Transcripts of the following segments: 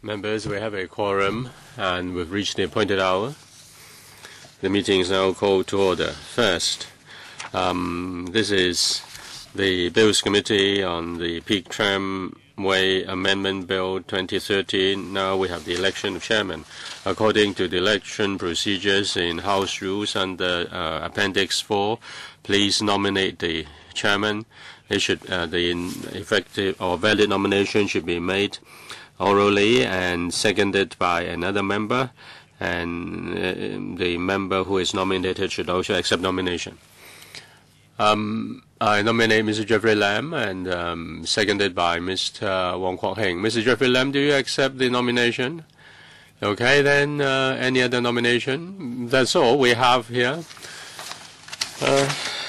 Members, we have a quorum and we've reached the appointed hour. The meeting is now called to order. First, this is the Bills Committee on the Peak Tramway Amendment Bill 2013. Now we have the election of chairman. According to the election procedures in House Rules under Appendix 4, please nominate the chairman. The effective or valid nomination should be made orally and seconded by another member, and the member who is nominated should also accept nomination. I nominate Mr. Jeffrey Lam and seconded by Mr. Wong Kwok Heng. Mr. Jeffrey Lam, do you accept the nomination? Okay, then any other nomination? That's all we have here.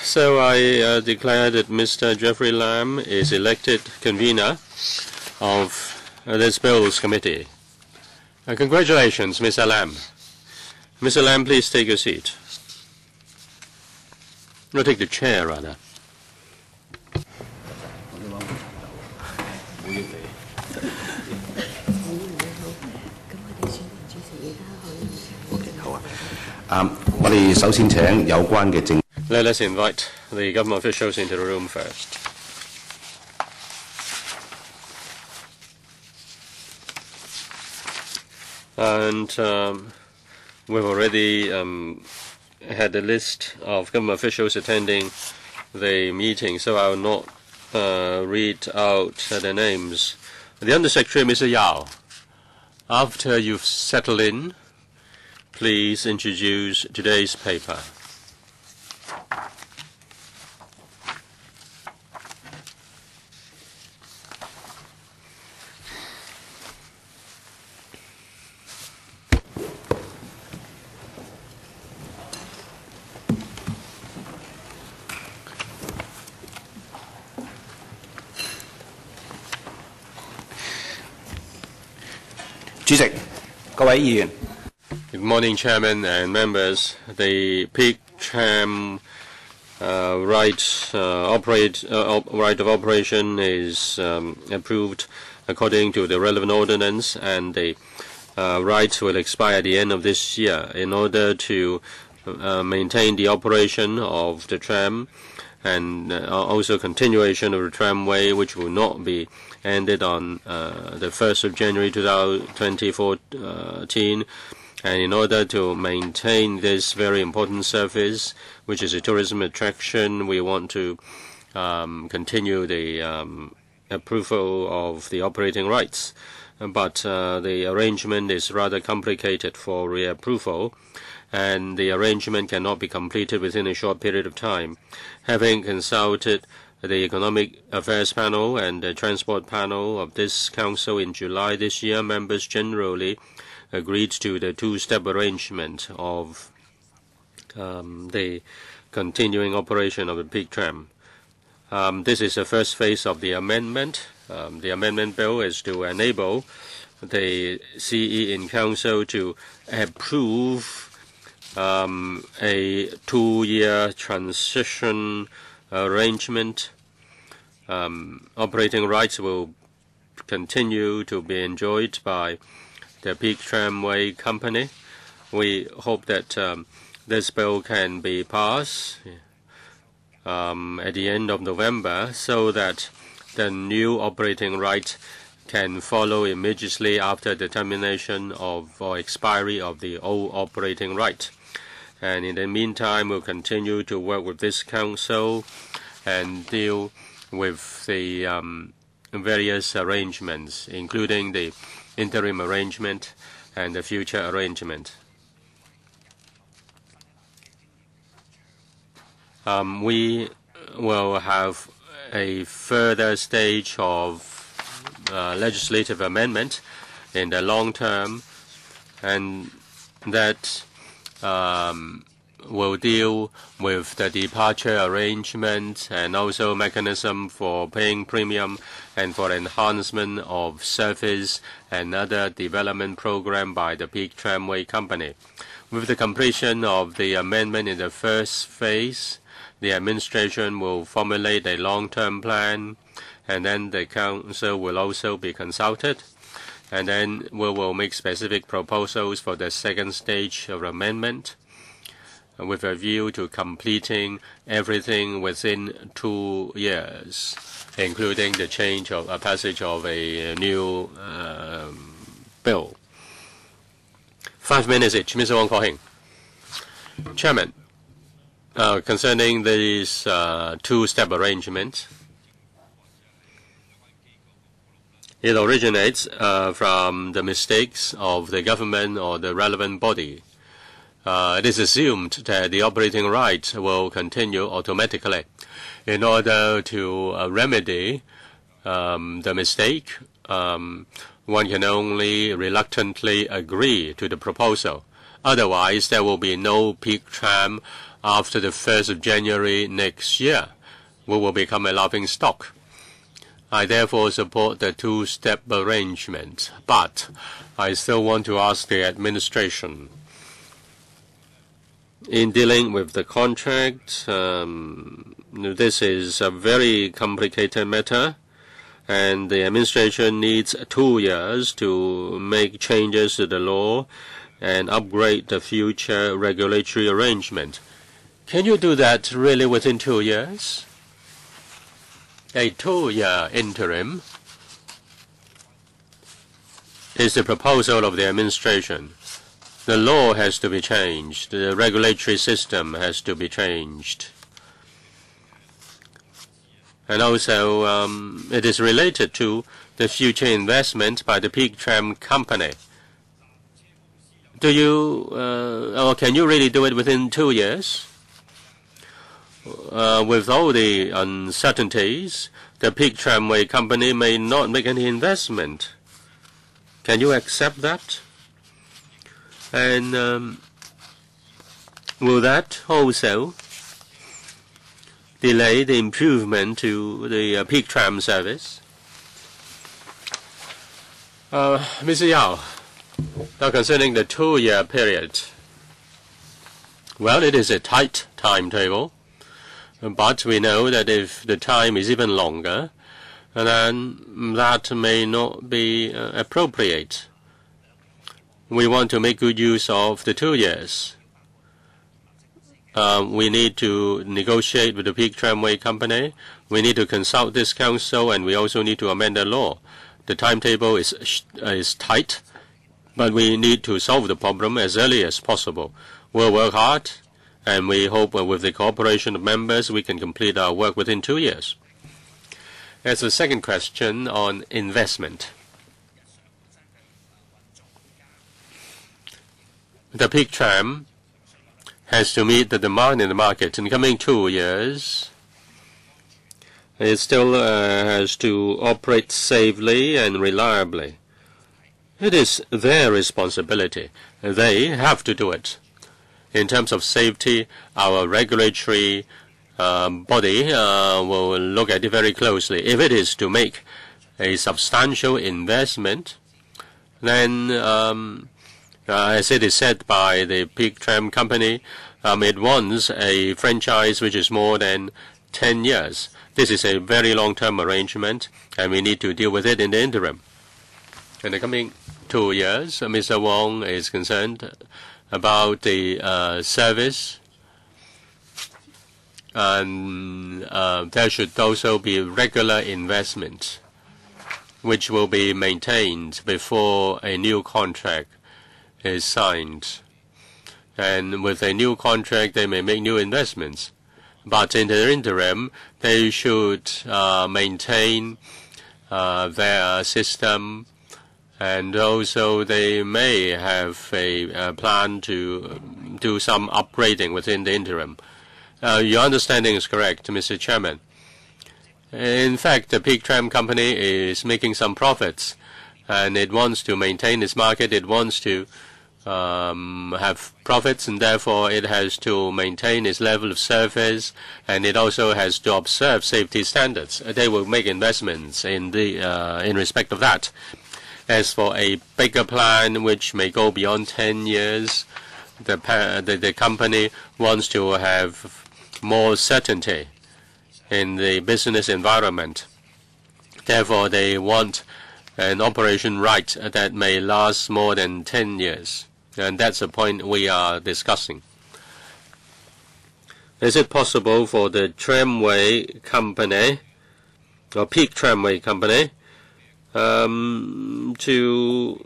So I declare that Mr. Jeffrey Lam is elected convener of this Bills Committee. Congratulations, Mr. Lam. Mr. Lam, please take your seat. No, take the chair, rather. Let us invite the government officials into the room first. And we've already had a list of government officials attending the meeting, so I will not read out the names. The Undersecretary, Mr. Yao, after you've settled in, please introduce today's paper. Good morning, Chairman and members. The Peak Tram right of operation is approved according to the relevant ordinance, and the rights will expire at the end of this year. In order to maintain the operation of the tram and also continuation of the tramway, which will not be ended on the 1st of January 2014, and in order to maintain this very important service, which is a tourism attraction, we want to continue the approval of the operating rights. But the arrangement is rather complicated for reapproval, and the arrangement cannot be completed within a short period of time. Having consulted the Economic Affairs Panel and the Transport Panel of this Council in July this year, members generally agreed to the two-step arrangement of the continuing operation of the Peak Tram. This is the first phase of the amendment. The amendment bill is to enable the CE in Council to approve a 2-year transition arrangement. Operating rights will continue to be enjoyed by the Peak Tramway Company. We hope that this bill can be passed at the end of November, so that the new operating right can follow immediately after the termination of or expiry of the old operating right. And in the meantime, we'll continue to work with this council and deal with the various arrangements, including the interim arrangement and the future arrangement. We will have a further stage of legislative amendment in the long term, and that will deal with the departure arrangement and also mechanism for paying premium and for enhancement of service and other development program by the Peak Tramway Company. With the completion of the amendment in the first phase, the administration will formulate a long-term plan, and then the council will also be consulted. And then we will make specific proposals for the second stage of amendment with a view to completing everything within 2 years, including the change of passage of a new bill. 5 minutes each. Mr. Wong Kok-heng. Chairman, concerning this two-step arrangement, it originates from the mistakes of the government or the relevant body. It is assumed that the operating right will continue automatically. In order to remedy the mistake, one can only reluctantly agree to the proposal. Otherwise, there will be no peak tram after the 1st of January next year. We will become a laughing stock. I therefore support the two-step arrangement, but I still want to ask the administration, in dealing with the contract, this is a very complicated matter, and the administration needs 2 years to make changes to the law and upgrade the future regulatory arrangement. Can you do that really within 2 years? A 2-year interim is the proposal of the administration. The law has to be changed. The regulatory system has to be changed. And also, it is related to the future investment by the Peak Tram company. Do you, or can you really do it within 2 years? With all the uncertainties, the Peak Tramway company may not make any investment. Can you accept that? And will that also delay the improvement to the Peak Tram service? Mr. Yao, now concerning the 2-year period, well, it is a tight timetable. But we know that if the time is even longer, then that may not be appropriate. We want to make good use of the 2 years. We need to negotiate with the Peak Tramway company. We need to consult this council, and we also need to amend the law. The timetable is tight, but we need to solve the problem as early as possible. We'll work hard, and we hope with the cooperation of members we can complete our work within 2 years. As a second question on investment. The Peak Tram has to meet the demand in the market. In the coming 2 years, it still has to operate safely and reliably. It is their responsibility. They have to do it. In terms of safety, our regulatory body will look at it very closely. If it is to make a substantial investment, then as it is said by the Peak Tram company, it wants a franchise which is more than 10 years. This is a very long-term arrangement, and we need to deal with it in the interim. In the coming 2 years, Mr. Wong is concerned about the service, and there should also be regular investment, which will be maintained before a new contract is signed. And with a new contract, they may make new investments. But in the interim, they should maintain their system, and also they may have a plan to do some upgrading within the interim. Your understanding is correct, Mr. Chairman. In fact, the Peak Tram company is making some profits, and it wants to maintain its market. It wants to have profits, and therefore it has to maintain its level of service, and it also has to observe safety standards. They will make investments in respect of that. As for a bigger plan, which may go beyond 10 years, the company wants to have more certainty in the business environment. Therefore, they want an operation right that may last more than 10 years. And that's the point we are discussing. Is it possible for the tramway company, or Peak Tramway company, to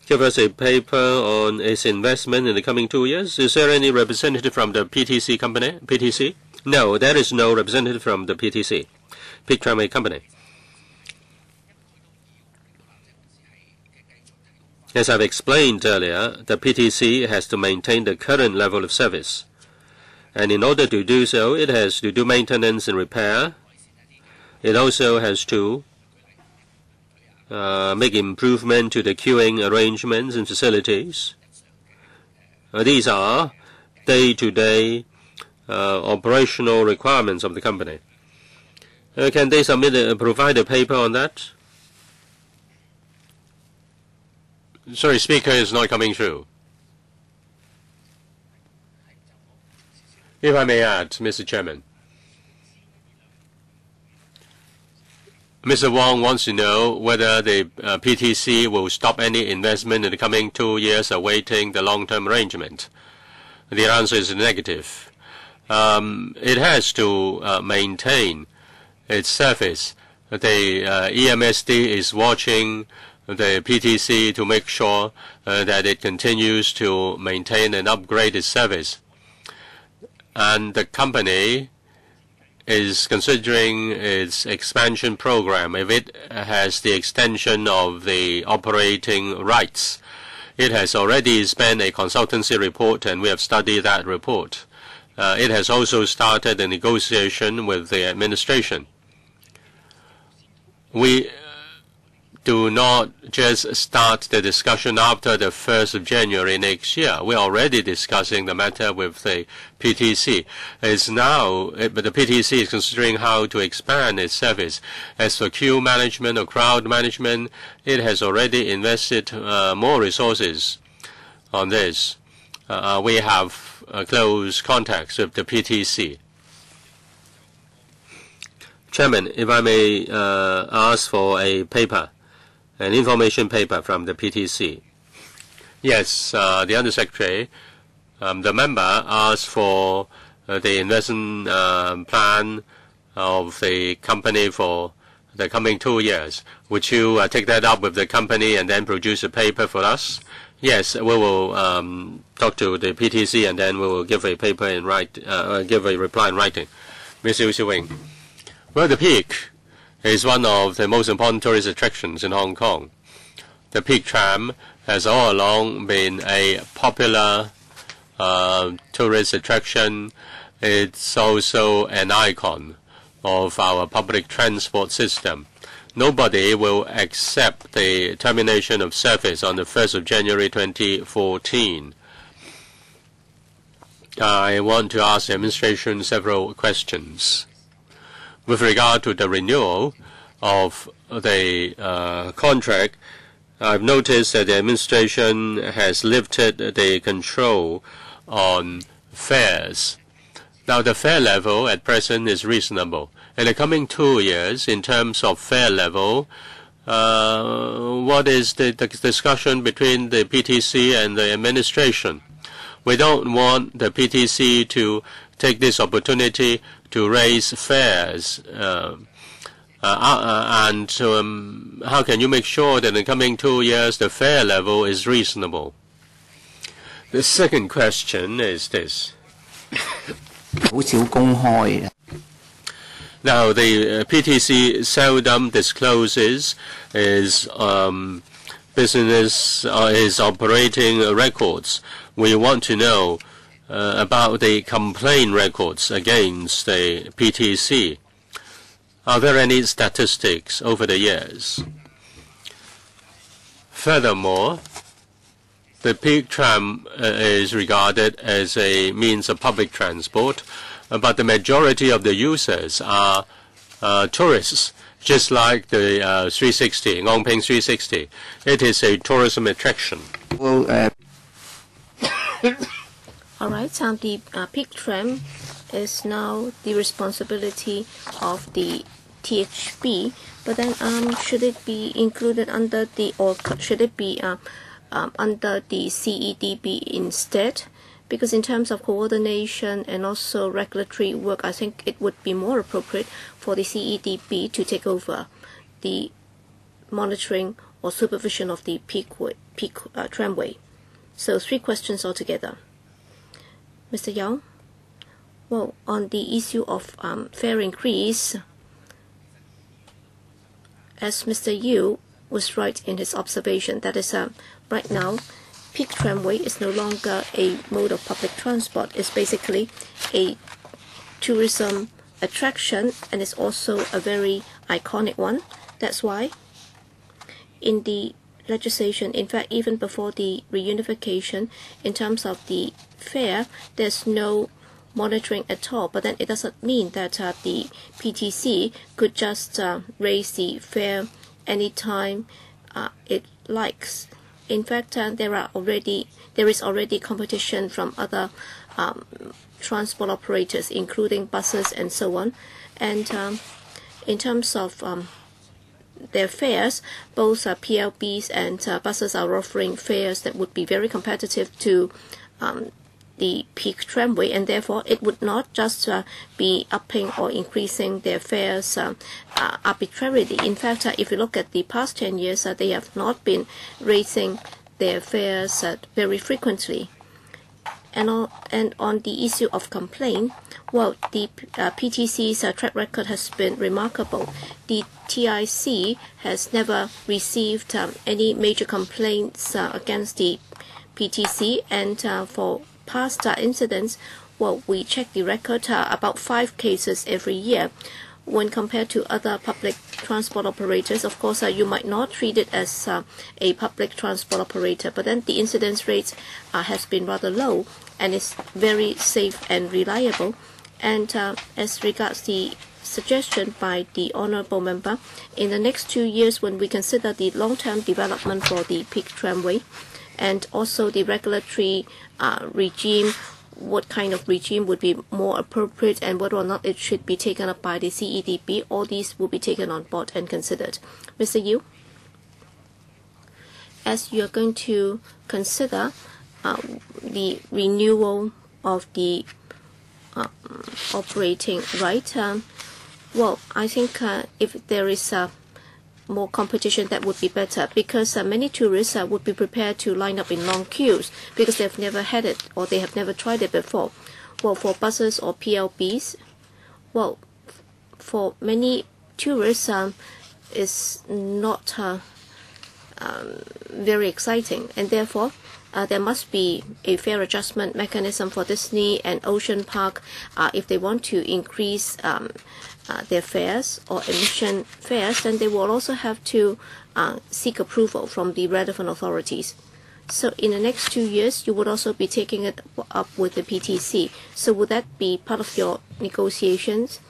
give us a paper on its investment in the coming 2 years? Is there any representative from the PTC company? PTC? No, there is no representative from the PTC, Peak Tramway company. As I've explained earlier, the PTC has to maintain the current level of service. And in order to do so, it has to do maintenance and repair. It also has to make improvement to the queuing arrangements and facilities. These are day-to-day operational requirements of the company. Can they provide a paper on that? Sorry, speaker is not coming through. If I may add, Mr. Chairman. Mr. Wong wants to know whether the PTC will stop any investment in the coming 2 years awaiting the long-term arrangement. The answer is negative. It has to maintain its service. The EMSD is watching the PTC to make sure that it continues to maintain and upgrade its service. And the company is considering its expansion program if it has the extension of the operating rights. It has already spent a consultancy report, and we have studied that report. It has also started a negotiation with the administration. We do not just start the discussion after the 1st of January next year. We're already discussing the matter with the PTC. But the PTC is considering how to expand its service. As for queue management or crowd management, it has already invested more resources on this. We have close contacts with the PTC. Chairman, if I may ask for a paper, an information paper from the PTC. Yes, the Undersecretary, the member asked for the investment plan of the company for the coming 2 years. Would you take that up with the company and then produce a paper for us? Yes, we will talk to the PTC and then we will give a paper in give a reply in writing. Ms. Liu Xiwing. Well, the Peak is one of the most important tourist attractions in Hong Kong. The Peak Tram has all along been a popular tourist attraction. It's also an icon of our public transport system. Nobody will accept the termination of service on the 1st of January 2014. I want to ask the administration several questions. With regard to the renewal of the contract, I've noticed that the administration has lifted the control on fares. Now, the fare level at present is reasonable. In the coming 2 years, in terms of fare level, what is the discussion between the PTC and the administration? We don't want the PTC to take this opportunity to raise fares. How can you make sure that in the coming 2 years the fare level is reasonable? The second question is this. Now, the PTC seldom discloses its business its operating records. We want to know about the complaint records against the PTC. Are there any statistics over the years? Furthermore, the Peak Tram is regarded as a means of public transport, but the majority of the users are tourists, just like the 360, Ngong Ping 360. It is a tourism attraction. Well, all right, the Peak Tram is now the responsibility of the THB, But then should it be included under the, or should it be under the CEDB instead? Because in terms of coordination and also regulatory work, I think it would be more appropriate for the CEDB to take over the monitoring or supervision of the Peak Tramway. So 3 questions altogether. Mr. Yao? Well, on the issue of fare increase, as Mr. Yu was right in his observation, that is right now, Peak Tramway is no longer a mode of public transport. It's basically a tourism attraction, and it's also a very iconic one. That's why in the legislation, in fact, even before the reunification, in terms of the fare, there's no monitoring at all. But then it doesn't mean that the PTC could just raise the fare anytime it likes. In fact, there is already competition from other transport operators, including buses and so on. And in terms of their fares, both PLBs and buses are offering fares that would be very competitive to the Peak Tramway, and therefore it would not just be upping or increasing their fares arbitrarily. In fact, if you look at the past 10 years, they have not been raising their fares very frequently. And on the issue of complaint, well, the PTC's track record has been remarkable. The TIC has never received any major complaints against the PTC, and for past incidents, well, we check the record about 5 cases every year. When compared to other public transport operators, of course, you might not treat it as a public transport operator, but then the incidence rates has been rather low, and it's very safe and reliable. And as regards the suggestion by the honourable member, in the next 2 years, when we consider the long-term development for the Peak Tramway, and also the regulatory regime, what kind of regime would be more appropriate, and whether or not it should be taken up by the CEDB, all these will be taken on board and considered. Mr. Yu, as you are going to consider the renewal of the operating right, well, I think if there is more competition, that would be better, because many tourists would be prepared to line up in long queues because they've never had it or they have never tried it before. Well, for buses or PLBs, well, for many tourists, it's not very exciting, and therefore there must be a fair adjustment mechanism for Disney and Ocean Park if they want to increase their fares or admission fares. Then they will also have to seek approval from the relevant authorities. So in the next 2 years, you would also be taking it up with the PTC. So would that be part of your negotiations?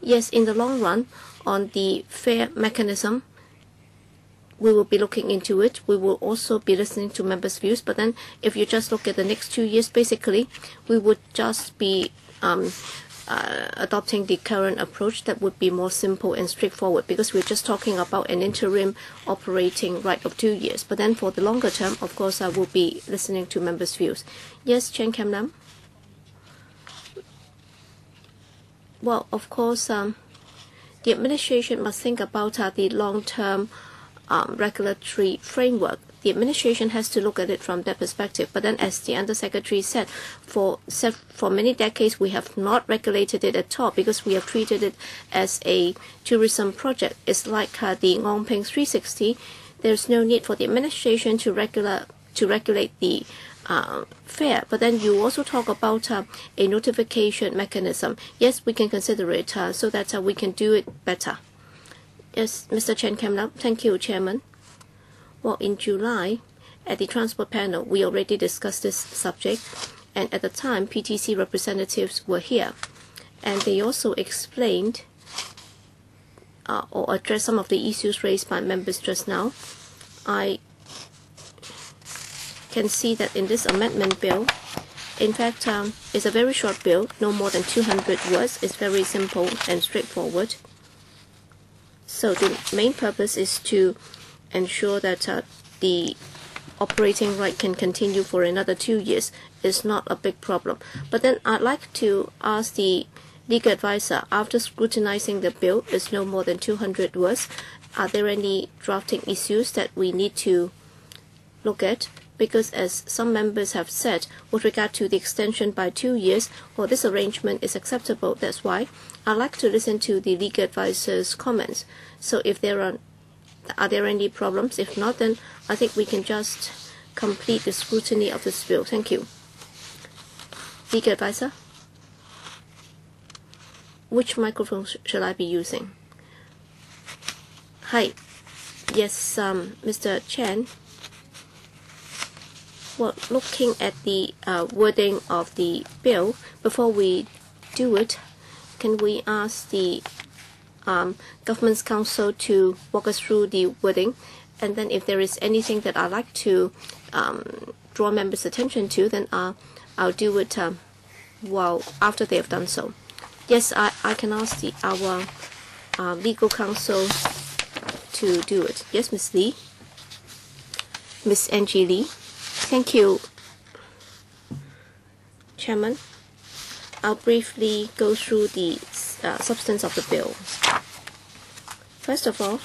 Yes, in the long run, on the fare mechanism, we will be looking into it. We will also be listening to members' views. But then if you just look at the next 2 years, basically, we would just be adopting the current approach that would be more simple and straightforward, because we're just talking about an interim operating right of 2 years. But then for the longer term, of course, I will be listening to members' views. Yes, Chen Kam Nam? Well, of course, the administration must think about the long-term regulatory framework. The administration has to look at it from that perspective. But then, as the Undersecretary said, for many decades we have not regulated it at all, because we have treated it as a tourism project. It's like the Ngongping 360. There's no need for the administration to regulate the fare. But then you also talk about a notification mechanism. Yes, we can consider it so that we can do it better. Yes, Mr. Chen Kam Nam. Thank you, Chairman. Well, in July, at the Transport Panel, we already discussed this subject, and at the time, PTC representatives were here, and they also explained or addressed some of the issues raised by members just now. I can see that in this amendment bill, in fact, it's a very short bill, no more than 200 words. It's very simple and straightforward. So the main purpose is to ensure that the operating right can continue for another 2 years. Is not a big problem. But then I'd like to ask the legal advisor, after scrutinizing the bill, is no more than 200 words, are there any drafting issues that we need to look at? Because as some members have said, with regard to the extension by 2 years, well, this arrangement is acceptable. That's why I'd like to listen to the legal advisor's comments. So if there are there any problems? If not, then I think we can just complete the scrutiny of this bill. Thank you. Legal advisor? Which microphone shall I be using? Hi. Yes, Mr. Chen. Well, looking at the wording of the bill, before we do it, can we ask the Government's Council to walk us through the wording? And then if there is anything that I'd like to draw members' attention to, then I'll do it after they have done so. Yes, I can ask our legal counsel to do it. Yes, Ms. Lee. Ms. Angie Lee. Thank you, Chairman. I'll briefly go through the substance of the bill. First of all,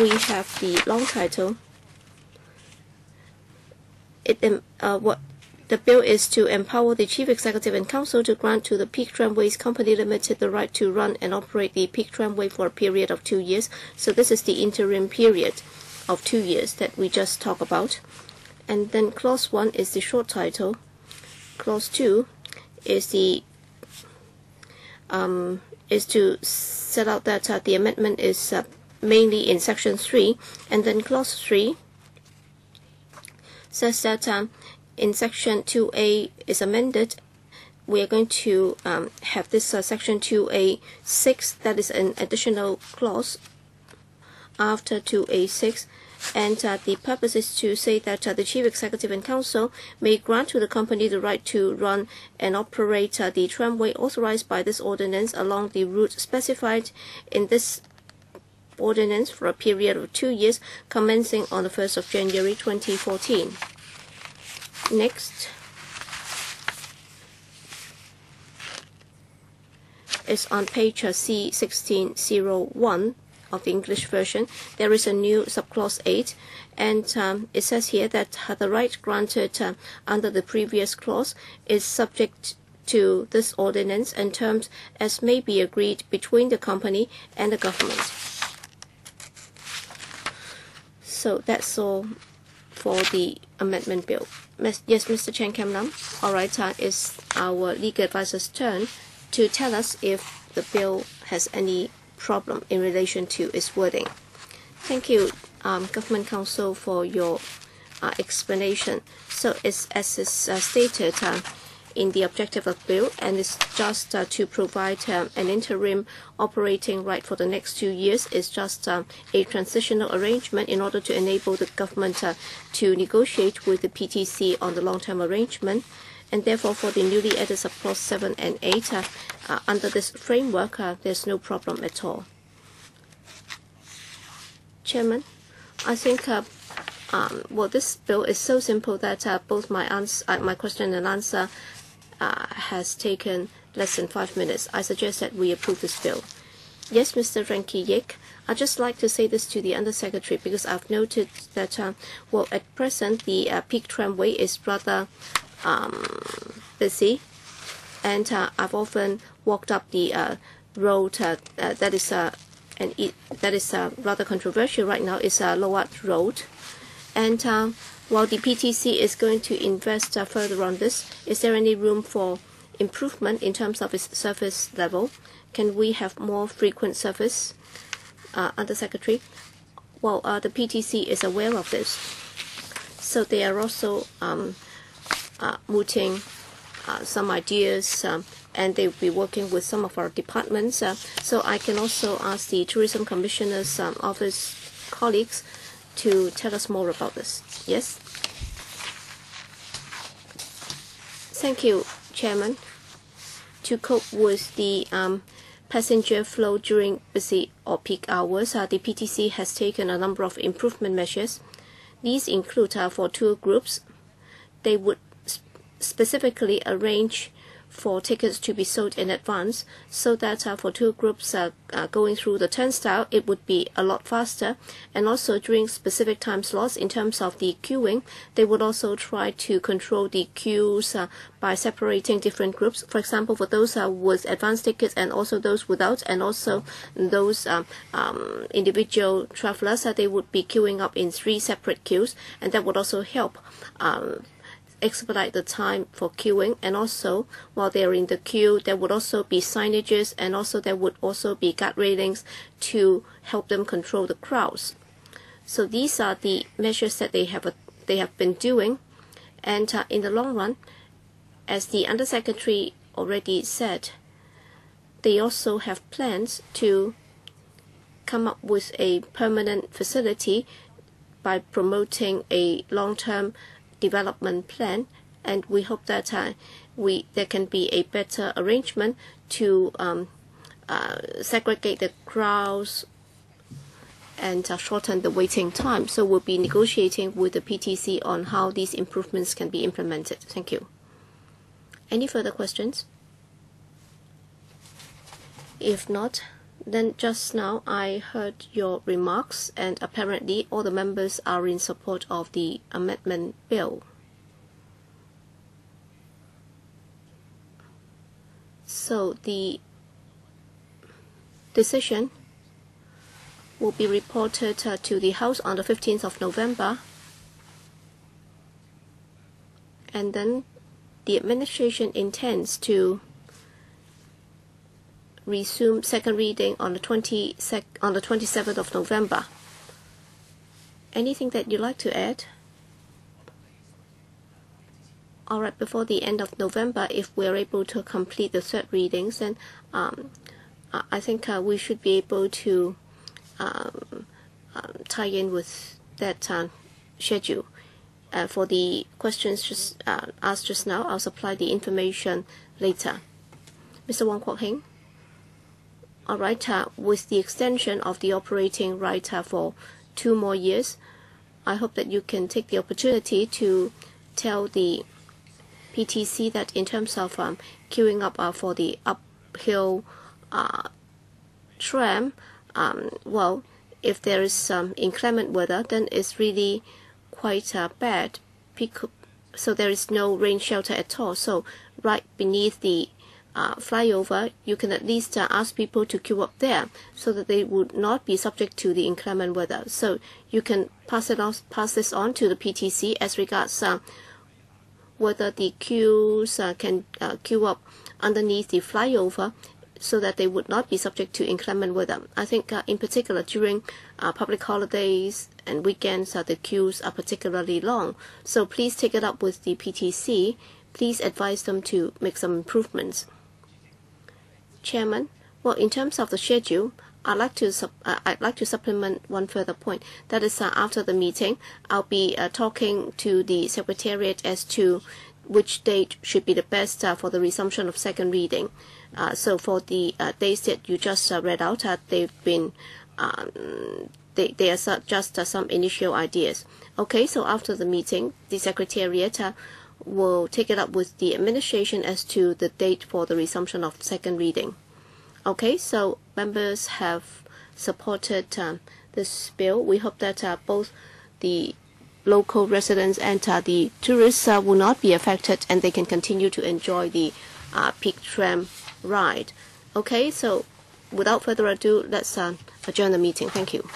we have the long title. The bill is to empower the Chief Executive and Council to grant to the Peak Tramways Company Limited the right to run and operate the Peak Tramway for a period of 2 years. So this is the interim period of 2 years that we just talked about. And then Clause 1 is the short title. Clause 2 is to set out that the amendment is mainly in Section 3. And then Clause 3 says that in Section 2A is amended. We are going to have this Section 2A6, that is an additional clause after 2A6. And the purpose is to say that the Chief Executive and Council may grant to the company the right to run and operate the tramway authorized by this ordinance along the route specified in this ordinance for a period of 2 years, commencing on the 1st of January 2014. Next is on page C1601 of the English version. There is a new subclause 8, and it says here that the right granted under the previous clause is subject to this ordinance and terms as may be agreed between the company and the government. So that's all for the amendment bill. Yes, Mr. Chen Kam-lam. All right, it's our legal advisor's turn to tell us if the bill has any problem in relation to its wording. Thank you, Government Council, for your explanation. So as is stated in the objective of the bill, and it's just to provide an interim operating right for the next 2 years. It's just a transitional arrangement in order to enable the government to negotiate with the PTC on the long-term arrangement. And therefore, for the newly added subclause 7 and 8, under this framework, there's no problem at all. Chairman, I think this bill is so simple that both my question and answer has taken less than 5 minutes. I suggest that we approve this bill. Yes, Mr. Frankie Yik. I'd just like to say this to the Undersecretary because I've noted that, at present, the Peak Tramway is rather busy, and I've often walked up the road that is rather controversial right now. Is Loat Road, and while the PTC is going to invest further on this, is there any room for improvement in terms of its service level? Can we have more frequent service, Undersecretary? Well, the PTC is aware of this, so they are also mooting some ideas, and they will be working with some of our departments. So I can also ask the Tourism Commissioner's office colleagues to tell us more about this. Yes? Thank you, Chairman. To cope with the passenger flow during busy or peak hours, the PTC has taken a number of improvement measures. These include for tour groups, they would specifically arrange for tickets to be sold in advance, so that for tour groups going through the turnstile, it would be a lot faster. And also during specific time slots, in terms of the queuing, they would also try to control the queues by separating different groups. For example, for those with advance tickets and also those without, and also those individual travelers, they would be queuing up in 3 separate queues, and that would also help expedite the time for queuing. And also while they're in the queue, there would also be signages, and also there would also be guard railings to help them control the crowds. So these are the measures that they have been doing. And in the long run, as the Undersecretary already said, they also have plans to come up with a permanent facility by promoting a long-term development plan, and we hope that there can be a better arrangement to segregate the crowds and shorten the waiting time. So we'll be negotiating with the PTC on how these improvements can be implemented. Thank you. Any further questions? If not, then just now I heard your remarks, and apparently all the members are in support of the amendment bill. So the decision will be reported to the House on the 15th of November, and then the administration intends to resume second reading on the 27th of November. Anything that you'd like to add? All right, before the end of November, if we're able to complete the third readings, then I think we should be able to tie in with that schedule. For the questions just asked just now, I'll supply the information later. Mr. Wong Kwok Heng? All right, with the extension of the operating right for 2 more years, I hope that you can take the opportunity to tell the PTC that in terms of queuing up for the uphill tram, well, if there is some inclement weather, then it's really quite bad. So there is no rain shelter at all. So right beneath the flyover, you can at least ask people to queue up there, so that they would not be subject to the inclement weather. So you can pass this on to the PTC as regards whether the queues can queue up underneath the flyover, so that they would not be subject to inclement weather. I think in particular during public holidays and weekends, the queues are particularly long. So please take it up with the PTC. Please advise them to make some improvements. Chairman, well, in terms of the schedule, I'd like to supplement one further point. That is, after the meeting, I'll be talking to the Secretariat as to which date should be the best for the resumption of second reading. So for the days that you just read out, they've been they are just some initial ideas. Okay, so after the meeting, the Secretariat will take it up with the administration as to the date for the resumption of second reading. Okay, so members have supported this bill. We hope that both the local residents and the tourists will not be affected, and they can continue to enjoy the Peak Tram ride. Okay, so without further ado, let's adjourn the meeting. Thank you.